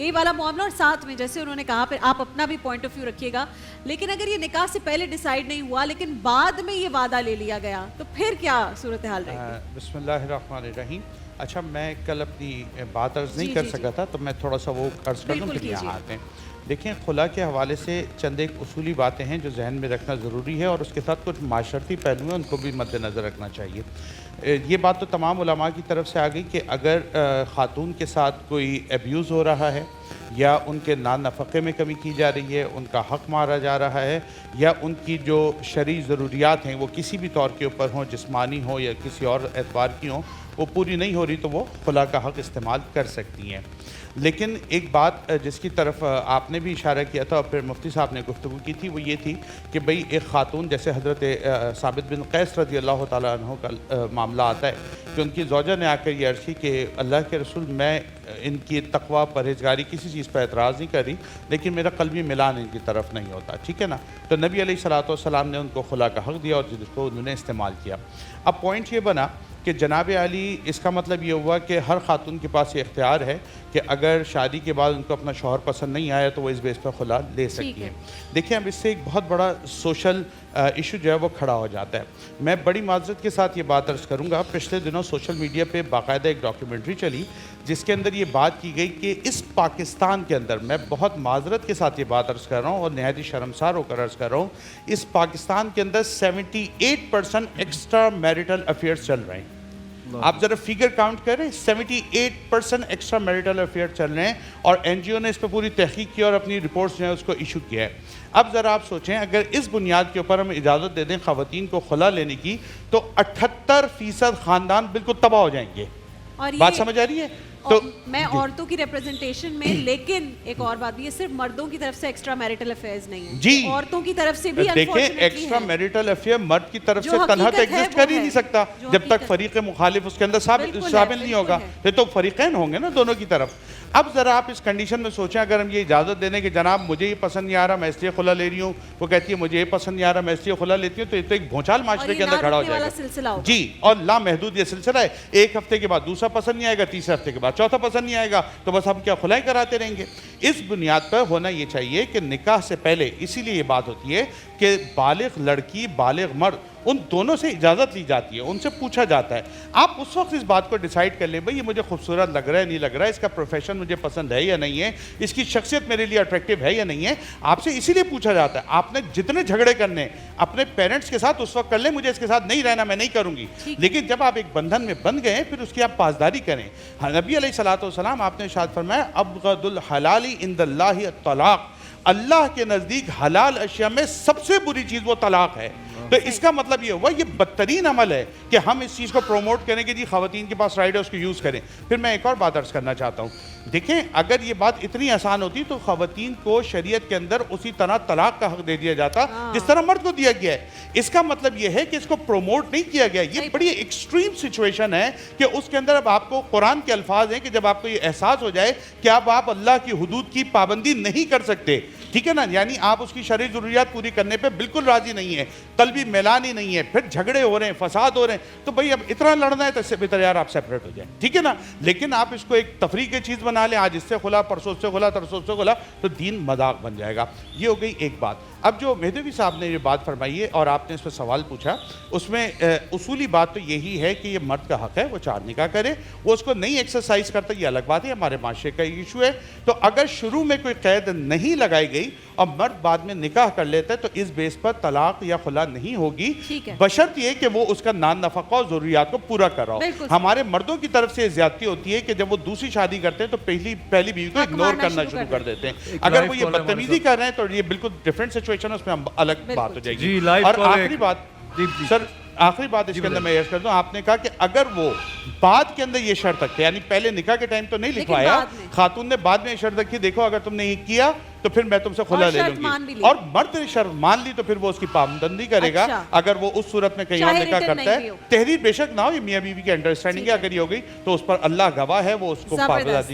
یہی والا معاملہ. اور ساتھ میں جیسے انہوں نے کہا پھر آپ اپنا بھی پوائنٹ آف ویو رکھیے گا, لیکن اگر یہ نکاح سے پہلے ڈیسائیڈ نہیں ہوا لیکن بعد میں یہ وعدہ لے لیا گیا تو پھر کیا صورتحال رہے گی؟ بسم اللہ الرحمن الرحیم. اچھا میں کل اپنی بات عرض نہیں کر سکا تھا تو میں تھوڑا سا وہ عرض کر دوں پھر یہاں آتے ہیں. دیکھیں خلا کے حوالے سے چند ایک اصولی باتیں ہیں جو ذہن میں رکھنا ضروری ہے, اور اس کے ساتھ کچھ معاشرتی پہلو ہیں ان کو بھی مد نظر رکھنا چاہیے. یہ بات تو تمام علماء کی طرف سے آ گئی کہ اگر خاتون کے ساتھ کوئی ایبیوز ہو رہا ہے یا ان کے نان نفقے میں کمی کی جا رہی ہے, ان کا حق مارا جا رہا ہے, یا ان کی جو شرعی ضروریات ہیں وہ کسی بھی طور کے اوپر ہوں, جسمانی ہوں یا کسی اور اعتبار کی ہوں, وہ پوری نہیں ہو رہی تو وہ خلا کا حق استعمال کر سکتی ہیں. لیکن ایک بات جس کی طرف آپ نے بھی اشارہ کیا تھا اور پھر مفتی صاحب نے گفتگو کی تھی وہ یہ تھی کہ بھئی ایک خاتون جیسے حضرت ثابت بن قیس رضی اللہ تعالیٰ عنہ کا معاملہ آتا ہے کہ ان کی زوجہ نے آ کر یہ عرض کی کہ اللہ کے رسول میں ان کی تقوی پرہیزگاری کسی چیز پر اعتراض نہیں کر رہی لیکن میرا قلبی ملان ان کی طرف نہیں ہوتا, ٹھیک ہے نا. تو نبی علیہ الصلوۃ والسلام نے ان کو خلا کا حق دیا اور جس کو انہوں نے استعمال کیا. اب پوائنٹ یہ بنا کہ جناب علی اس کا مطلب یہ ہوا کہ ہر خاتون کے پاس یہ اختیار ہے کہ اگر شادی کے بعد ان کو اپنا شوہر پسند نہیں آیا تو وہ اس بیس پر خلا لے سکتی ہے. دیکھیں اب اس سے ایک بہت بڑا سوشل ایشو جو ہے وہ کھڑا ہو جاتا ہے. میں بڑی معذرت کے ساتھ یہ بات عرض کروں گا, پچھلے دنوں سوشل میڈیا پہ باقاعدہ ایک ڈاکیومنٹری چلی جس کے اندر یہ بات کی گئی کہ اس پاکستان کے اندر, میں بہت معذرت کے ساتھ یہ بات عرض کر رہا ہوں اور نہایت ہی شرمسار ہو کر عرض کر رہا ہوں, اس پاکستان کے اندر 78% ایکسٹرا میریٹل افیئرز چل رہے ہیں. آپ ذرا فیگر کاؤنٹ کریں, 78% ایکسٹرا میریٹل افیئر چل رہے ہیں اور این جی او نے اس پہ پوری تحقیق کی اور اپنی رپورٹس جو ہیں اس کو ایشو کیا ہے. اب ذرا آپ سوچیں اگر اس بنیاد کے اوپر ہم اجازت دے دیں خواتین کو خلا لینے کی تو 78% خاندان بالکل تباہ ہو جائیں گے. بات سمجھ آ رہی ہے؟ تو میں عورتوں کی ریپرزنٹیشن میں, لیکن ایک اور بات بھی ہے صرف مردوں کی طرف سے ایکسٹرا میریٹل افیئرز نہیں ہیں جی, عورتوں کی طرف سے بھی دیکھیں ایکسٹرا میریٹل افیئر مرد کی طرف سے تنہا تو ایگزسٹ کر ہی نہیں سکتا جب تک فریق مخالف اس کے اندر شامل نہیں ہوگا, یہ تو فریقین ہوں گے نا دونوں کی طرف. اب ذرا آپ اس کنڈیشن میں سوچیں اگر ہم یہ اجازت دیں کہ جناب مجھے یہ پسند نہیں آ رہا میں اس لیے خلا لے رہی ہوں, وہ کہتی ہے مجھے یہ پسند نہیں آ رہا میں اس لیے خلا لیتی ہوں, تو یہ تو ایک بھونچال معاشرے کے اندر کھڑا ہو جائے گا جی. اور لامحدود یہ سلسلہ ہے, ایک ہفتے کے بعد دوسرا پسند نہیں آئے گا, تیسرے ہفتے کے بعد چوتھا پسند نہیں آئے گا, تو بس ہم کیا خلائیں کراتے رہیں گے. اس بنیاد پر ہونا یہ چاہیے کہ نکاح سے پہلے, اسی لیے یہ بات ہوتی ہے کہ بالغ لڑکی بالغ مرد ان دونوں سے اجازت لی جاتی ہے, ان سے پوچھا جاتا ہے. آپ اس وقت اس بات کو ڈیسائیڈ کر لیں بھئی یہ مجھے خوبصورت لگ رہا ہے نہیں لگ رہا ہے, اس کا پروفیشن مجھے پسند ہے یا نہیں ہے, اس کی شخصیت میرے لیے اٹریکٹیو ہے یا نہیں ہے. آپ سے اسی لیے پوچھا جاتا ہے. آپ نے جتنے جھگڑے کرنے اپنے پیرنٹس کے ساتھ اس وقت کر لیں, مجھے اس کے ساتھ نہیں رہنا میں نہیں کروں گی, لیکن جب آپ ایک بندھن میں بندھ گئے پھر اس کی آپ پاسداری کریں. نبی علیہ الصلوۃ والسلام آپ نے ارشاد فرمایا ابغض الحلال عند اللہ الطلاق, اللہ کے نزدیک حلال اشیاء میں سب سے بری چیز وہ طلاق ہے. تو اس کا مطلب یہ ہوا یہ بدترین عمل ہے کہ ہم اس چیز کو پروموٹ کریں کہ جی خواتین کے پاس رائٹ ہے اس کو یوز کریں. پھر میں ایک اور بات عرض کرنا چاہتا ہوں, دیکھیں اگر یہ بات اتنی آسان ہوتی تو خواتین کو شریعت کے اندر اسی طرح طلاق کا حق دے دیا جاتا جس طرح مرد کو دیا گیا ہے. اس کا مطلب یہ ہے کہ اس کو پروموٹ نہیں کیا گیا. یہ بڑی ایکسٹریم سچویشن ہے کہ اس کے اندر اب آپ کو قرآن کے الفاظ ہیں کہ جب آپ کو یہ احساس ہو جائے کہ اب آپ اللہ کی حدود کی پابندی نہیں کر سکتے, ٹھیک ہے نا, یعنی آپ اس کی شرعی ضروریات پوری کرنے پہ بالکل راضی نہیں ہے, قلبی میلان ہی نہیں ہے, پھر جھگڑے ہو رہے ہیں, فساد ہو رہے ہیں, تو بھئی اب اتنا لڑنا ہے تو اس سے بہتر یار آپ سیپریٹ ہو جائیں, ٹھیک ہے نا. لیکن آپ اس کو ایک تفریح کی چیز بنا لیں, آج اس سے خلا پرسوں سے خلا ترسوں سے خلا, تو دین مذاق بن جائے گا. یہ ہو گئی ایک بات. اب جو مہدوی صاحب نے یہ بات فرمائی ہے اور آپ نے اس پہ سوال پوچھا, اس میں اصولی بات تو یہی ہے کہ یہ مرد کا حق ہے وہ 4 نکاح کرے, وہ اس کو نہیں ایکسرسائز کرتا یہ الگ بات ہے, ہمارے معاشرے کا ایشو ہے. تو اگر شروع میں کوئی قید نہیں لگائی گئی اور مرد بعد میں نکاح کر لیتا ہے تو اس بیس پر طلاق یا خلا نہیں ہوگی, بشرط یہ کہ وہ اس کا نان نفقہ اور ضروریات کو پورا کر رہا ہو. ہمارے مردوں کی طرف سے زیادتی ہوتی ہے کہ جب وہ دوسری شادی کرتے ہیں تو پہلی بیوی کو اگنور کرنا شروع کر دیتے ہیں. اگر وہ یہ بدتمیزی کر رہے ہیں تو یہ بالکل ڈیفرنٹ سچویشن ہے, اس میں الگ بات ہو جائے گی. اور آخری بات سر, آخری بات اس کے اندر میں یہ کر دوں, آپ نے کہا کہ اگر وہ بعد کے اندر یہ شرط رکھتے, یعنی پہلے نکاح کے ٹائم تو نہیں لکھوایا, خاتون نے بعد میں یہ شرط رکھی دیکھو اگر تم نے یہ کیا تو پھر میں تم سے خلا لے لوں گی, اور مرد نے شرط مان لی تو پھر وہ اس کی پابندی کرے گا. اگر وہ اس صورت میں کہیں اور نکاح کرتا ہے, تحریر بے شک نہ ہو, یہ میاں بیوی کی انڈرسٹینڈنگ ہے, اگر یہ ہو گئی تو اس پر اللہ گواہ ہے وہ اس کو پابندی